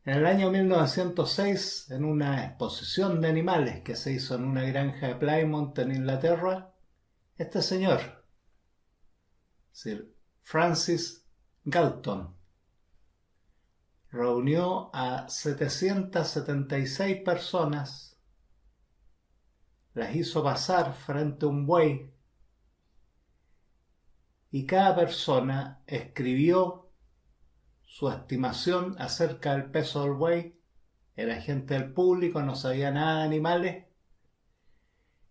En el año 1906, en una exposición de animales que se hizo en una granja de Plymouth, en Inglaterra, este señor, Sir Francis Galton, reunió a 776 personas, las hizo pasar frente a un buey y cada persona escribió su estimación acerca del peso del buey. Era gente del público, no sabía nada de animales,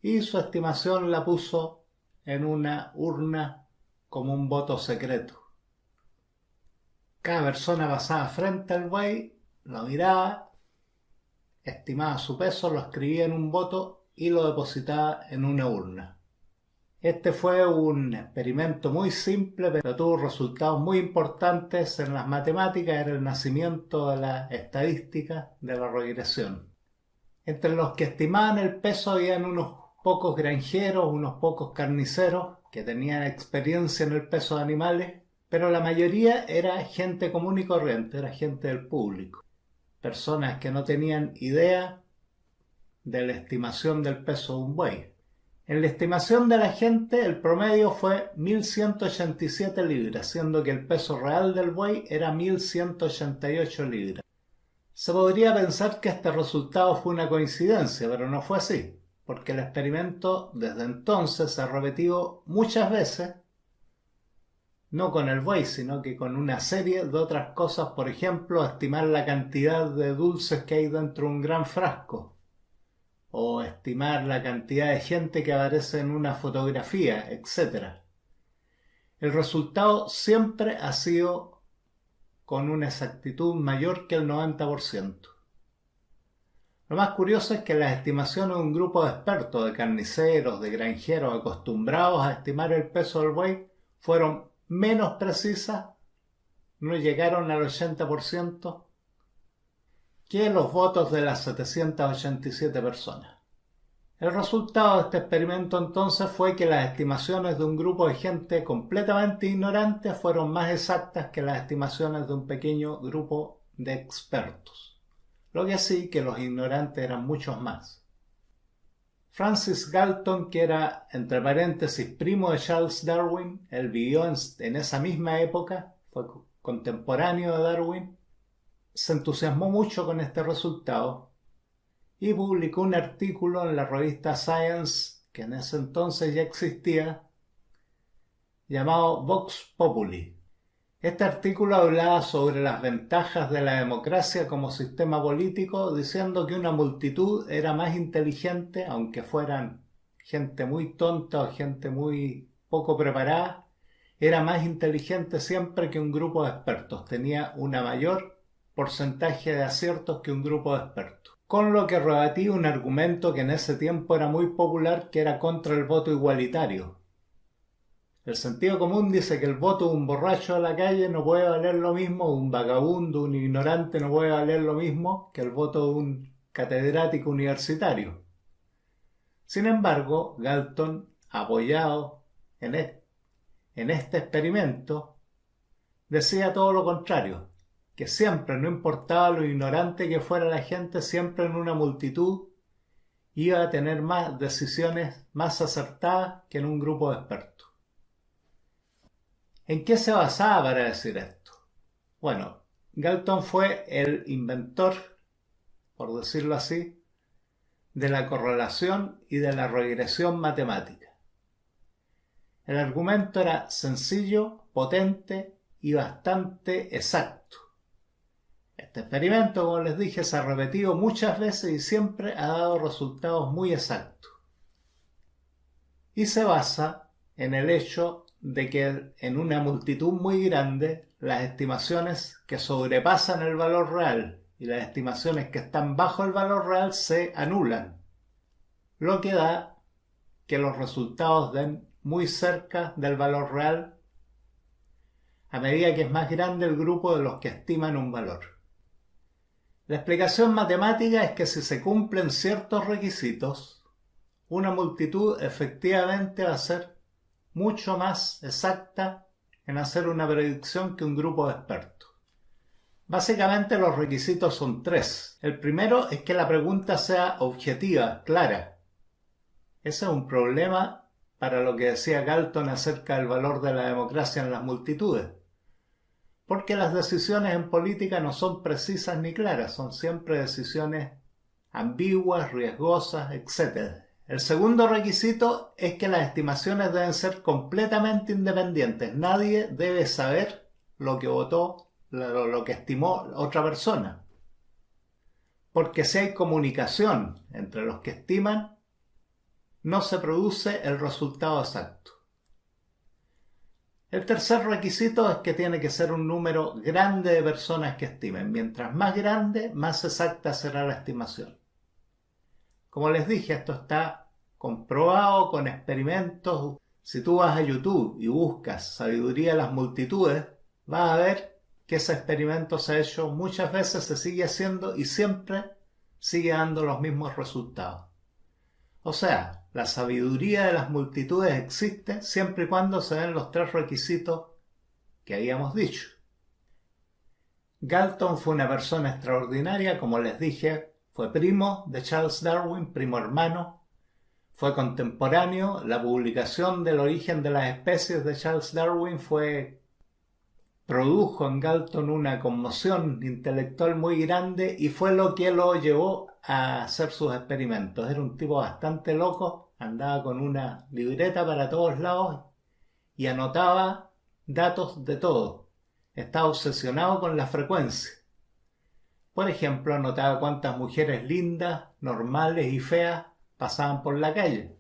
y su estimación la puso en una urna como un voto secreto. Cada persona pasaba frente al buey, lo miraba, estimaba su peso, lo escribía en un voto y lo depositaba en una urna. Este fue un experimento muy simple, pero tuvo resultados muy importantes en las matemáticas. Era el nacimiento de la estadística de la regresión. Entre los que estimaban el peso habían unos pocos granjeros, unos pocos carniceros que tenían experiencia en el peso de animales, pero la mayoría era gente común y corriente, era gente del público, personas que no tenían idea de la estimación del peso de un buey. En la estimación de la gente, el promedio fue 1.187 libras, siendo que el peso real del buey era 1.188 libras. Se podría pensar que este resultado fue una coincidencia, pero no fue así, porque el experimento desde entonces se ha repetido muchas veces, no con el buey, sino que con una serie de otras cosas. Por ejemplo, estimar la cantidad de dulces que hay dentro de un gran frasco, o estimar la cantidad de gente que aparece en una fotografía, etc. El resultado siempre ha sido con una exactitud mayor que el 90%. Lo más curioso es que las estimaciones de un grupo de expertos, de carniceros, de granjeros acostumbrados a estimar el peso del buey, fueron menos precisas, no llegaron al 80%, que los votos de las 787 personas. El resultado de este experimento entonces fue que las estimaciones de un grupo de gente completamente ignorante fueron más exactas que las estimaciones de un pequeño grupo de expertos, lo que sí que los ignorantes eran muchos más. Francis Galton, que era, entre paréntesis, primo de Charles Darwin, él vivió en esa misma época, fue contemporáneo de Darwin, se entusiasmó mucho con este resultado y publicó un artículo en la revista Science, que en ese entonces ya existía, llamado Vox Populi. Este artículo hablaba sobre las ventajas de la democracia como sistema político, diciendo que una multitud era más inteligente, aunque fueran gente muy tonta o gente muy poco preparada, era más inteligente siempre que un grupo de expertos, tenía un mayor porcentaje de aciertos que un grupo de expertos. Con lo que rebatía un argumento que en ese tiempo era muy popular, que era contra el voto igualitario. El sentido común dice que el voto de un borracho de la calle no puede valer lo mismo, un vagabundo, un ignorante no puede valer lo mismo que el voto de un catedrático universitario. Sin embargo, Galton, apoyado en este experimento, decía todo lo contrario, que siempre, no importaba lo ignorante que fuera la gente, siempre en una multitud iba a tener más decisiones más acertadas que en un grupo de expertos. ¿En qué se basaba para decir esto? Bueno, Galton fue el inventor, por decirlo así, de la correlación y de la regresión matemática. El argumento era sencillo, potente y bastante exacto. Este experimento, como les dije, se ha repetido muchas veces y siempre ha dado resultados muy exactos. Y se basa en el hecho de que en una multitud muy grande las estimaciones que sobrepasan el valor real y las estimaciones que están bajo el valor real se anulan, lo que da que los resultados den muy cerca del valor real a medida que es más grande el grupo de los que estiman un valor. La explicación matemática es que si se cumplen ciertos requisitos, una multitud efectivamente va a ser mucho más exacta en hacer una predicción que un grupo de expertos. Básicamente los requisitos son tres. El primero es que la pregunta sea objetiva, clara. Ese es un problema para lo que decía Galton acerca del valor de la democracia en las multitudes. Porque las decisiones en política no son precisas ni claras, son siempre decisiones ambiguas, riesgosas, etc. El segundo requisito es que las estimaciones deben ser completamente independientes. Nadie debe saber lo que votó, lo que estimó otra persona. Porque si hay comunicación entre los que estiman, no se produce el resultado exacto. El tercer requisito es que tiene que ser un número grande de personas que estimen. Mientras más grande, más exacta será la estimación. Como les dije, esto está comprobado con experimentos. Si tú vas a YouTube y buscas sabiduría de las multitudes, vas a ver que ese experimento se ha hecho muchas veces, se sigue haciendo y siempre sigue dando los mismos resultados. O sea, la sabiduría de las multitudes existe siempre y cuando se den los tres requisitos que habíamos dicho. Galton fue una persona extraordinaria, como les dije, fue primo de Charles Darwin, primo hermano, fue contemporáneo. La publicación del origen de las especies de Charles Darwin produjo en Galton una conmoción intelectual muy grande y fue lo que lo llevó a hacer sus experimentos. Era un tipo bastante loco, andaba con una libreta para todos lados y anotaba datos de todo. Estaba obsesionado con la frecuencia. Por ejemplo, anotaba cuántas mujeres lindas, normales y feas pasaban por la calle.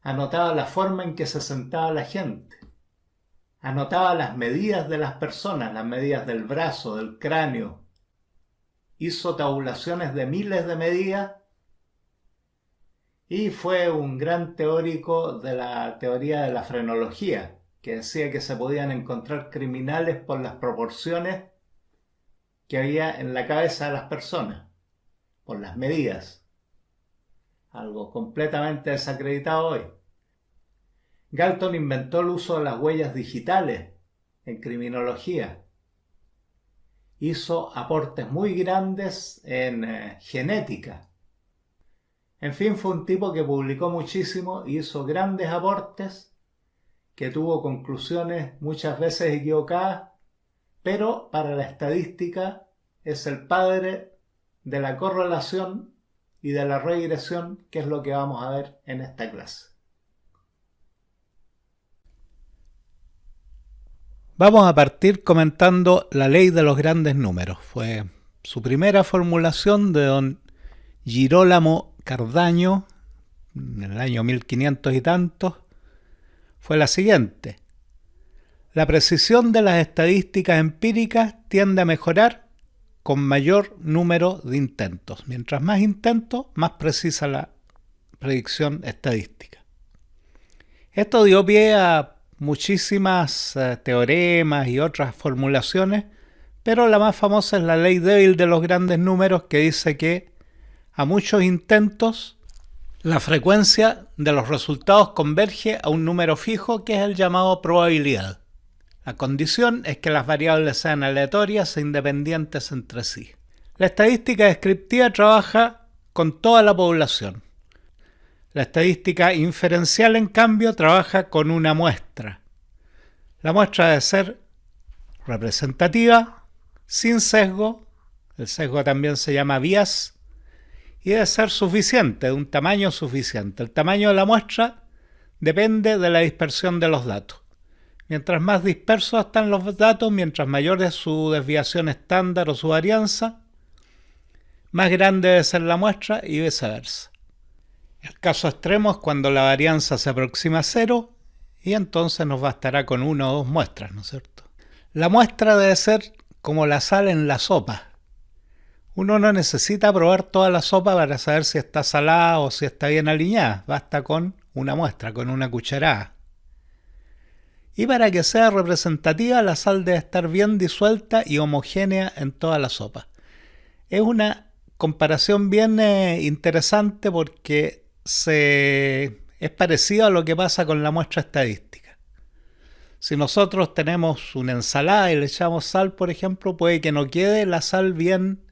Anotaba la forma en que se sentaba la gente. Anotaba las medidas de las personas, las medidas del brazo, del cráneo. Hizo tabulaciones de miles de medidas y fue un gran teórico de la teoría de la frenología, que decía que se podían encontrar criminales por las proporciones que había en la cabeza de las personas, por las medidas. Algo completamente desacreditado hoy. Galton inventó el uso de las huellas digitales en criminología. Hizo aportes muy grandes en genética. En fin, fue un tipo que publicó muchísimo, hizo grandes aportes, que tuvo conclusiones muchas veces equivocadas, pero para la estadística es el padre de la correlación y de la regresión, que es lo que vamos a ver en esta clase. Vamos a partir comentando la ley de los grandes números. Fue su primera formulación de don Girolamo Cardaño, en el año 1500 y tantos. Fue la siguiente: la precisión de las estadísticas empíricas tiende a mejorar con mayor número de intentos. Mientras más intentos, más precisa la predicción estadística. Esto dio pie a muchísimas teoremas y otras formulaciones, pero la más famosa es la ley débil de los grandes números, que dice que a muchos intentos la frecuencia de los resultados converge a un número fijo, que es el llamado probabilidad. La condición es que las variables sean aleatorias e independientes entre sí. La estadística descriptiva trabaja con toda la población. La estadística inferencial, en cambio, trabaja con una muestra. La muestra debe ser representativa, sin sesgo, el sesgo también se llama bias, y debe ser suficiente, de un tamaño suficiente. El tamaño de la muestra depende de la dispersión de los datos. Mientras más dispersos están los datos, mientras mayor es su desviación estándar o su varianza, más grande debe ser la muestra y viceversa. El caso extremo es cuando la varianza se aproxima a cero y entonces nos bastará con una o dos muestras, ¿no es cierto? La muestra debe ser como la sal en la sopa. Uno no necesita probar toda la sopa para saber si está salada o si está bien aliñada. Basta con una muestra, con una cucharada. Y para que sea representativa, la sal debe estar bien disuelta y homogénea en toda la sopa. Es una comparación bien interesante porque es parecido a lo que pasa con la muestra estadística. Si nosotros tenemos una ensalada y le echamos sal, por ejemplo, puede que no quede la sal bien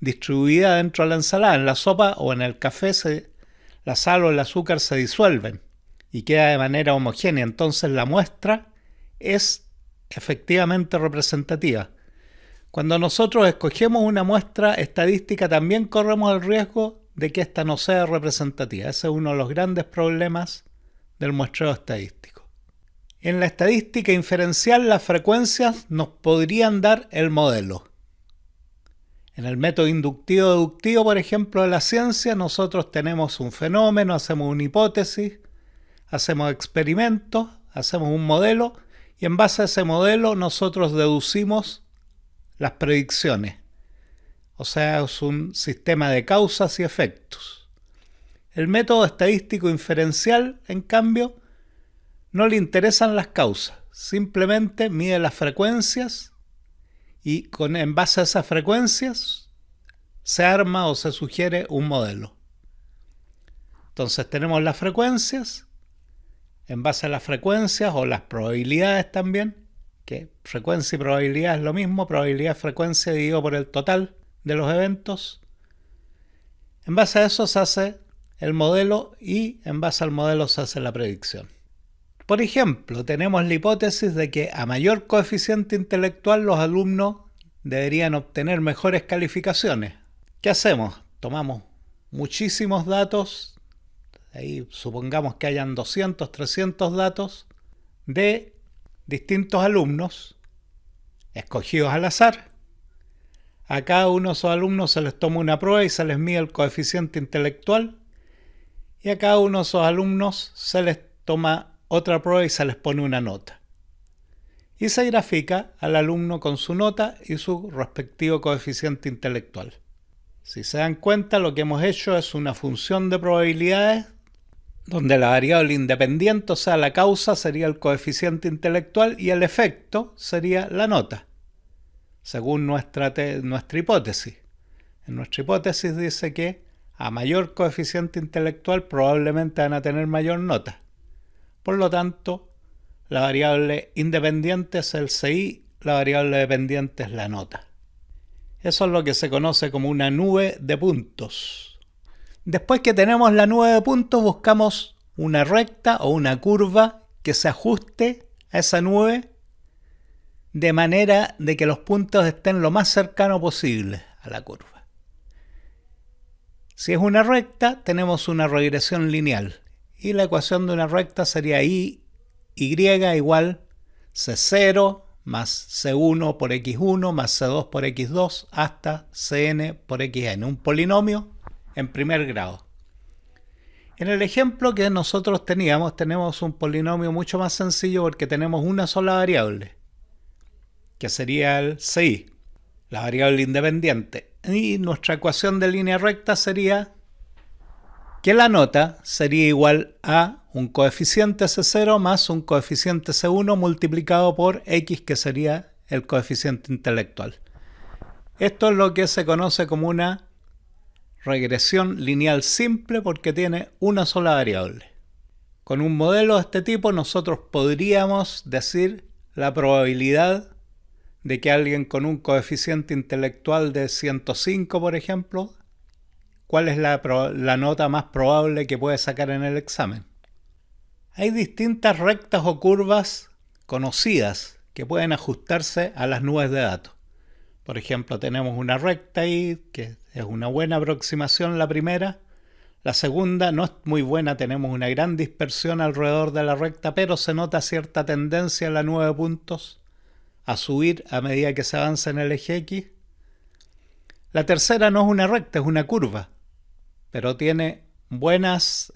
distribuida dentro de la ensalada. En la sopa o en el café la sal o el azúcar se disuelven y queda de manera homogénea. Entonces la muestra es efectivamente representativa. Cuando nosotros escogemos una muestra estadística, también corremos el riesgo de que ésta no sea representativa. Ese es uno de los grandes problemas del muestreo estadístico. En la estadística inferencial, las frecuencias nos podrían dar el modelo. En el método inductivo-deductivo, por ejemplo, de la ciencia, nosotros tenemos un fenómeno, hacemos una hipótesis, hacemos experimentos, hacemos un modelo y en base a ese modelo nosotros deducimos las predicciones. O sea, es un sistema de causas y efectos. El método estadístico inferencial, en cambio, no le interesan las causas, simplemente mide las frecuencias y en base a esas frecuencias se arma o se sugiere un modelo. Entonces tenemos las frecuencias, en base a las frecuencias o las probabilidades también, que frecuencia y probabilidad es lo mismo, probabilidad es frecuencia dividido por el total de los eventos. En base a eso se hace el modelo y en base al modelo se hace la predicción. Por ejemplo, tenemos la hipótesis de que a mayor coeficiente intelectual los alumnos deberían obtener mejores calificaciones. ¿Qué hacemos? Tomamos muchísimos datos, ahí supongamos que hayan 200, 300 datos de distintos alumnos escogidos al azar. A cada uno de esos alumnos se les toma una prueba y se les mide el coeficiente intelectual y a cada uno de esos alumnos se les toma otra prueba y se les pone una nota. Y se grafica al alumno con su nota y su respectivo coeficiente intelectual. Si se dan cuenta, lo que hemos hecho es una función de probabilidades donde la variable independiente, o sea, la causa, sería el coeficiente intelectual y el efecto sería la nota, según nuestra hipótesis. En nuestra hipótesis dice que a mayor coeficiente intelectual probablemente van a tener mayor nota. Por lo tanto, la variable independiente es el CI, la variable dependiente es la nota. Eso es lo que se conoce como una nube de puntos. Después que tenemos la nube de puntos, buscamos una recta o una curva que se ajuste a esa nube de manera de que los puntos estén lo más cercano posible a la curva. Si es una recta, tenemos una regresión lineal. Y la ecuación de una recta sería y igual C0 más C1 por X1 más C2 por X2 hasta Cn por Xn, un polinomio en primer grado. En el ejemplo que nosotros tenemos un polinomio mucho más sencillo porque tenemos una sola variable, que sería el CI, la variable independiente. Y nuestra ecuación de línea recta sería que la nota sería igual a un coeficiente C0 más un coeficiente C1 multiplicado por X, que sería el coeficiente intelectual. Esto es lo que se conoce como una regresión lineal simple porque tiene una sola variable. Con un modelo de este tipo nosotros podríamos decir la probabilidad de que alguien con un coeficiente intelectual de 105, por ejemplo, ¿cuál es la nota más probable que puede sacar en el examen? Hay distintas rectas o curvas conocidas que pueden ajustarse a las nubes de datos. Por ejemplo, tenemos una recta ahí, que es una buena aproximación la primera. La segunda no es muy buena, tenemos una gran dispersión alrededor de la recta, pero se nota cierta tendencia en la nube de puntos a subir a medida que se avanza en el eje X. La tercera no es una recta, es una curva, pero tiene buenos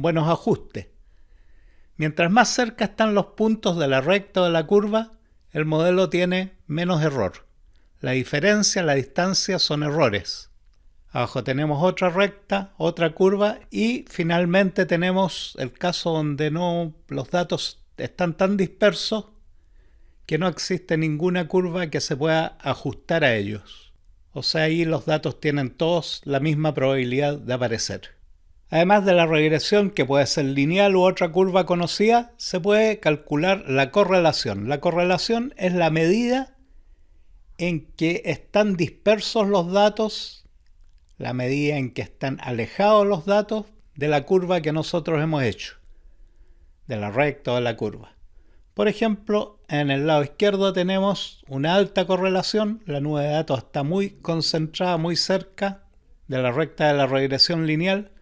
ajustes. Mientras más cerca están los puntos de la recta o de la curva, el modelo tiene menos error. La diferencia, la distancia son errores. Abajo tenemos otra recta, otra curva y finalmente tenemos el caso donde los datos están tan dispersos que no existe ninguna curva que se pueda ajustar a ellos. O sea, ahí los datos tienen todos la misma probabilidad de aparecer. Además de la regresión, que puede ser lineal u otra curva conocida, se puede calcular la correlación. La correlación es la medida en que están dispersos los datos, la medida en que están alejados los datos de la curva que nosotros hemos hecho, de la recta o de la curva. Por ejemplo, en el lado izquierdo tenemos una alta correlación, la nube de datos está muy concentrada, muy cerca de la recta de la regresión lineal.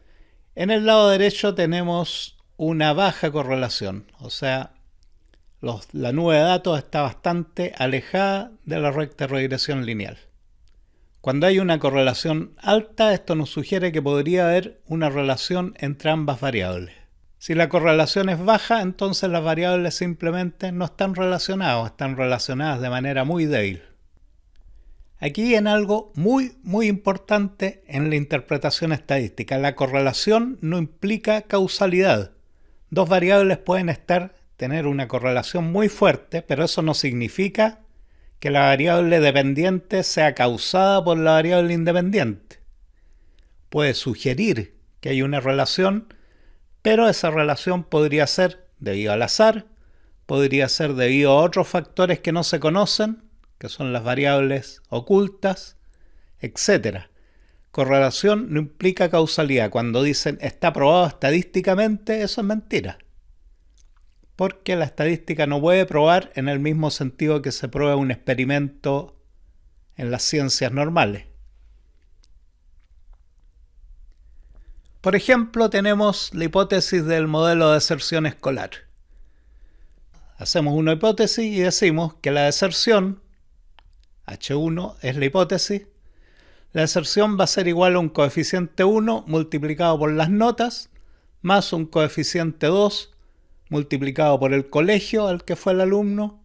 En el lado derecho tenemos una baja correlación, o sea, la nube de datos está bastante alejada de la recta de regresión lineal. Cuando hay una correlación alta, esto nos sugiere que podría haber una relación entre ambas variables. Si la correlación es baja, entonces las variables simplemente no están relacionadas, están relacionadas de manera muy débil. Aquí viene algo muy importante en la interpretación estadística. La correlación no implica causalidad. Dos variables pueden tener una correlación muy fuerte, pero eso no significa que la variable dependiente sea causada por la variable independiente. Puede sugerir que hay una relación, pero esa relación podría ser debido al azar, podría ser debido a otros factores que no se conocen, que son las variables ocultas, etc. Correlación no implica causalidad. Cuando dicen está probado estadísticamente, eso es mentira. Porque la estadística no puede probar en el mismo sentido que se prueba un experimento en las ciencias normales. Por ejemplo, tenemos la hipótesis del modelo de deserción escolar. Hacemos una hipótesis y decimos que la deserción, H1 es la hipótesis, la deserción va a ser igual a un coeficiente 1 multiplicado por las notas, más un coeficiente 2 multiplicado por el colegio al que fue el alumno,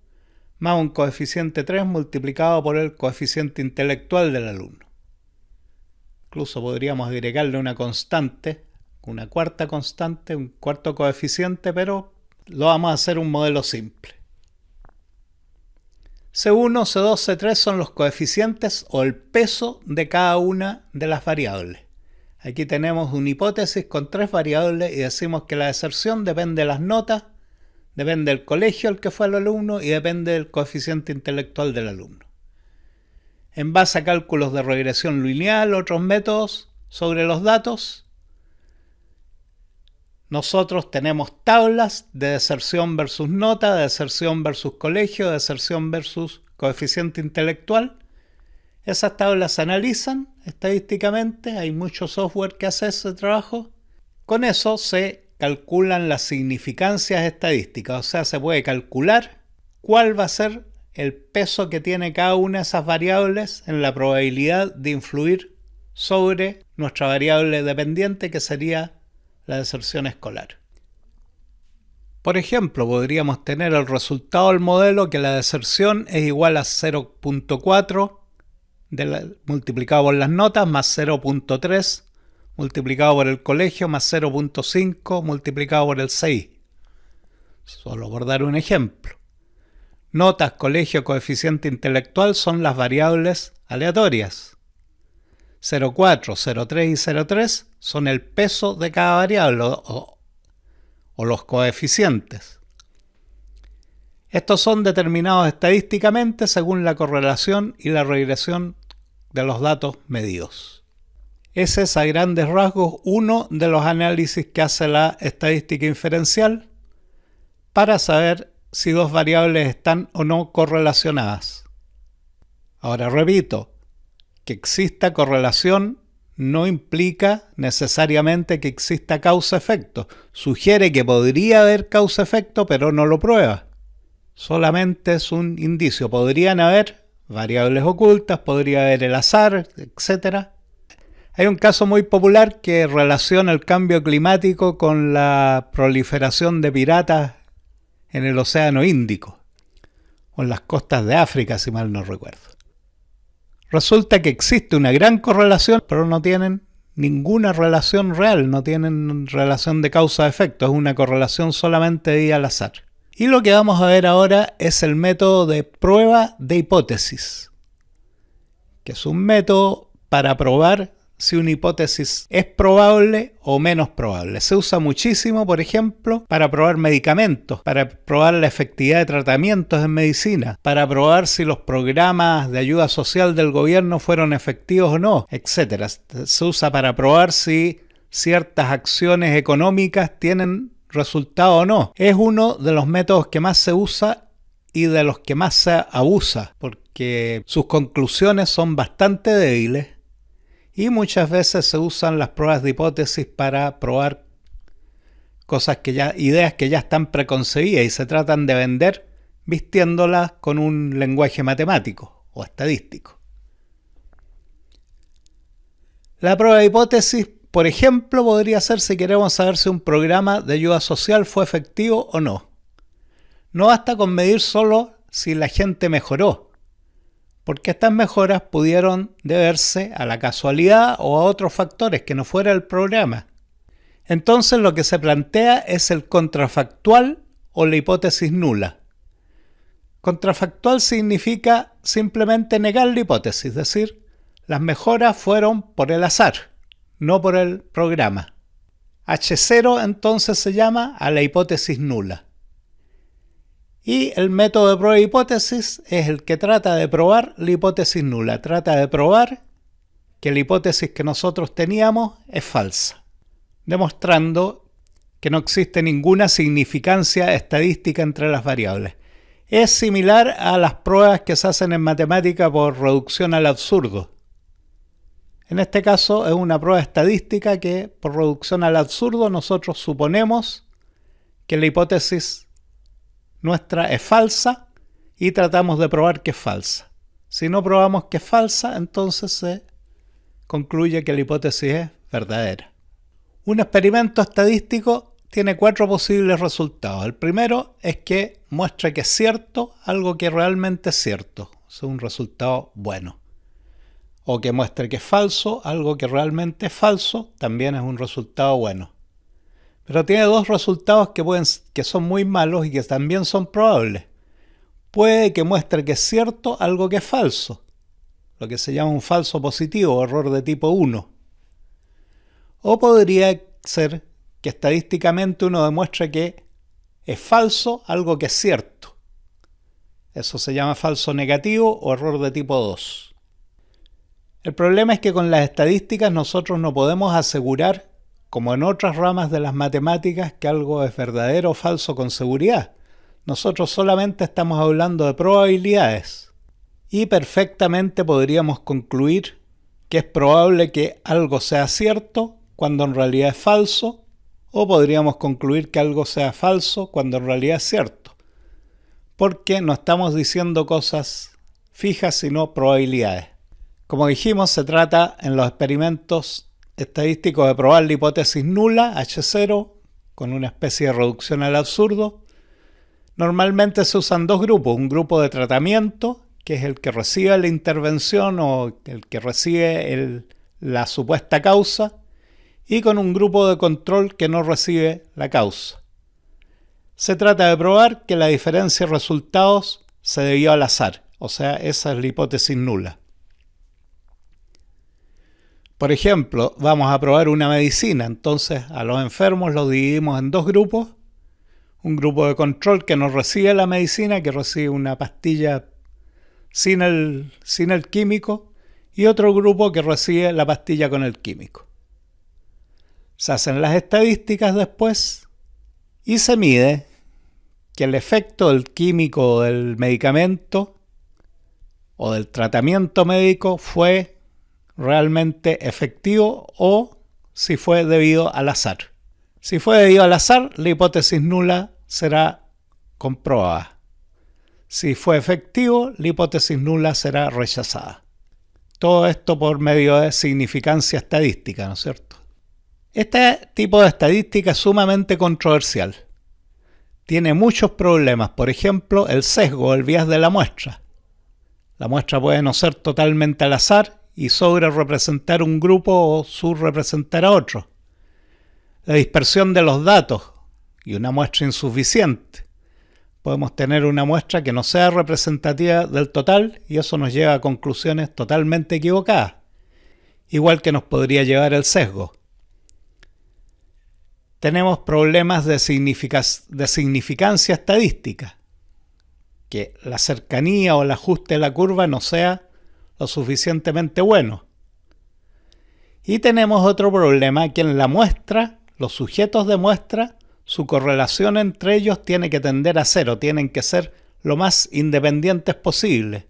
más un coeficiente 3 multiplicado por el coeficiente intelectual del alumno. Incluso podríamos agregarle una constante, una cuarta constante, un cuarto coeficiente, pero lo vamos a hacer un modelo simple. C1, C2, C3 son los coeficientes o el peso de cada una de las variables. Aquí tenemos una hipótesis con 3 variables y decimos que la deserción depende de las notas, depende del colegio al que fue el alumno y depende del coeficiente intelectual del alumno. En base a cálculos de regresión lineal, otros métodos sobre los datos, nosotros tenemos tablas de deserción versus nota, de deserción versus colegio, de deserción versus coeficiente intelectual. Esas tablas se analizan estadísticamente, hay mucho software que hace ese trabajo. Con eso se calculan las significancias estadísticas, o sea, se puede calcular cuál va a ser el peso que tiene cada una de esas variables en la probabilidad de influir sobre nuestra variable dependiente, que sería la deserción escolar. Por ejemplo, podríamos tener el resultado del modelo que la deserción es igual a 0.4 multiplicado por las notas más 0.3 multiplicado por el colegio más 0.5 multiplicado por el 6. Solo por dar un ejemplo. Notas, colegio, coeficiente intelectual son las variables aleatorias. 0,4, 0,3 y 0,3 son el peso de cada variable o los coeficientes. Estos son determinados estadísticamente según la correlación y la regresión de los datos medidos. Ese es a grandes rasgos uno de los análisis que hace la estadística inferencial para saber si dos variables están o no correlacionadas. Ahora repito, que exista correlación no implica necesariamente que exista causa-efecto. Sugiere que podría haber causa-efecto, pero no lo prueba. Solamente es un indicio. Podrían haber variables ocultas, podría haber el azar, etc. Hay un caso muy popular que relaciona el cambio climático con la proliferación de piratas en el Océano Índico, o en las costas de África, si mal no recuerdo. Resulta que existe una gran correlación, pero no tienen ninguna relación real, no tienen relación de causa-efecto, es una correlación solamente debida al azar. Y lo que vamos a ver ahora es el método de prueba de hipótesis, que es un método para probar si una hipótesis es probable o menos probable. Se usa muchísimo, por ejemplo, para probar medicamentos, para probar la efectividad de tratamientos en medicina, para probar si los programas de ayuda social del gobierno fueron efectivos o no, etc. Se usa para probar si ciertas acciones económicas tienen resultado o no. Es uno de los métodos que más se usa y de los que más se abusa, porque sus conclusiones son bastante débiles y muchas veces se usan las pruebas de hipótesis para probar ideas que ya están preconcebidas y se tratan de vender vistiéndolas con un lenguaje matemático o estadístico. La prueba de hipótesis, por ejemplo, podría ser si queremos saber si un programa de ayuda social fue efectivo o no. No basta con medir solo si la gente mejoró, porque estas mejoras pudieron deberse a la casualidad o a otros factores que no fuera el programa. Entonces lo que se plantea es el contrafactual o la hipótesis nula. Contrafactual significa simplemente negar la hipótesis, es decir, las mejoras fueron por el azar, no por el programa. H0 entonces se llama a la hipótesis nula. Y el método de prueba de hipótesis es el que trata de probar la hipótesis nula. Trata de probar que la hipótesis que nosotros teníamos es falsa, demostrando que no existe ninguna significancia estadística entre las variables. Es similar a las pruebas que se hacen en matemática por reducción al absurdo. En este caso es una prueba estadística que por reducción al absurdo nosotros suponemos que la hipótesis nuestra es falsa y tratamos de probar que es falsa. Si no probamos que es falsa, entonces se concluye que la hipótesis es verdadera. Un experimento estadístico tiene 4 posibles resultados. El primero es que muestra que es cierto algo que realmente es cierto. Es un resultado bueno. O que muestre que es falso algo que realmente es falso, también es un resultado bueno. Pero tiene 2 resultados que son muy malos y que también son probables. Puede que muestre que es cierto algo que es falso, lo que se llama un falso positivo o error de tipo 1. O podría ser que estadísticamente uno demuestre que es falso algo que es cierto. Eso se llama falso negativo o error de tipo 2. El problema es que con las estadísticas nosotros no podemos asegurar, como en otras ramas de las matemáticas, que algo es verdadero o falso con seguridad. Nosotros solamente estamos hablando de probabilidades. Y perfectamente podríamos concluir que es probable que algo sea cierto cuando en realidad es falso, o podríamos concluir que algo sea falso cuando en realidad es cierto. Porque no estamos diciendo cosas fijas, sino probabilidades. Como dijimos, se trata en los experimentos estadístico de probar la hipótesis nula, H0, con una especie de reducción al absurdo. Normalmente se usan 2 grupos, un grupo de tratamiento, que es el que recibe la intervención o el que recibe la supuesta causa, y con un grupo de control que no recibe la causa. Se trata de probar que la diferencia de resultados se debió al azar, o sea, esa es la hipótesis nula. Por ejemplo, vamos a probar una medicina, entonces a los enfermos los dividimos en 2 grupos. Un grupo de control que no recibe la medicina, que recibe una pastilla sin el químico, y otro grupo que recibe la pastilla con el químico. Se hacen las estadísticas después y se mide que el efecto del químico o del medicamento o del tratamiento médico fue realmente efectivo o si fue debido al azar. Si fue debido al azar, la hipótesis nula será comprobada. Si fue efectivo, la hipótesis nula será rechazada. Todo esto por medio de significancia estadística, ¿no es cierto? Este tipo de estadística es sumamente controversial. Tiene muchos problemas, por ejemplo, el sesgo, el bias de la muestra. La muestra puede no ser totalmente al azar y sobre representar un grupo o subrepresentar a otro. La dispersión de los datos y una muestra insuficiente. Podemos tener una muestra que no sea representativa del total y eso nos lleva a conclusiones totalmente equivocadas. igual que nos podría llevar el sesgo. Tenemos problemas de significancia estadística, que la cercanía o el ajuste de la curva no sea lo suficientemente bueno. Y tenemos otro problema, que en la muestra, los sujetos de muestra, su correlación entre ellos tiene que tender a cero, tienen que ser lo más independientes posible.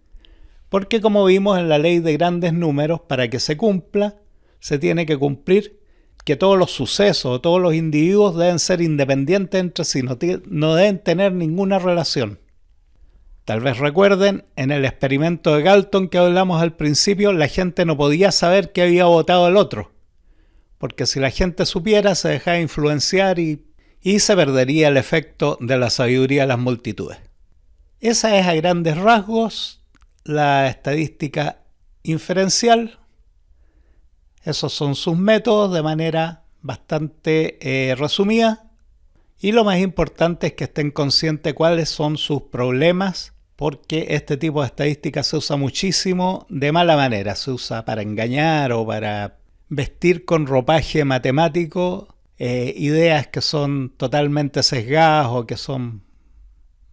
Porque como vimos en la ley de grandes números, para que se cumpla, se tiene que cumplir que todos los sucesos o todos los individuos deben ser independientes entre sí, no deben tener ninguna relación. Tal vez recuerden, en el experimento de Galton que hablamos al principio, la gente no podía saber que había votado el otro, porque si la gente supiera, se dejaba influenciar y se perdería el efecto de la sabiduría de las multitudes. Esa es a grandes rasgos la estadística inferencial. Esos son sus métodos de manera bastante resumida. Y lo más importante es que estén conscientes cuáles son sus problemas, porque este tipo de estadística se usa muchísimo de mala manera. Se usa para engañar o para vestir con ropaje matemático ideas que son totalmente sesgadas o que son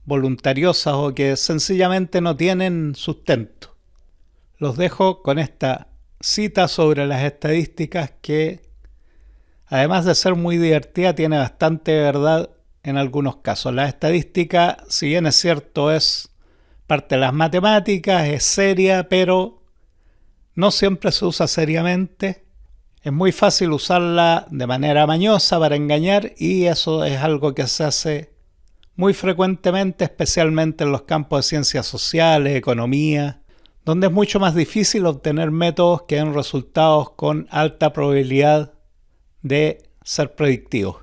voluntariosas o que sencillamente no tienen sustento. Los dejo con esta cita sobre las estadísticas que, además de ser muy divertida, tiene bastante verdad en algunos casos. La estadística, si bien es cierto, es parte de las matemáticas, es seria, pero no siempre se usa seriamente. Es muy fácil usarla de manera mañosa para engañar y eso es algo que se hace muy frecuentemente, especialmente en los campos de ciencias sociales, economía, donde es mucho más difícil obtener métodos que den resultados con alta probabilidad de ser predictivos.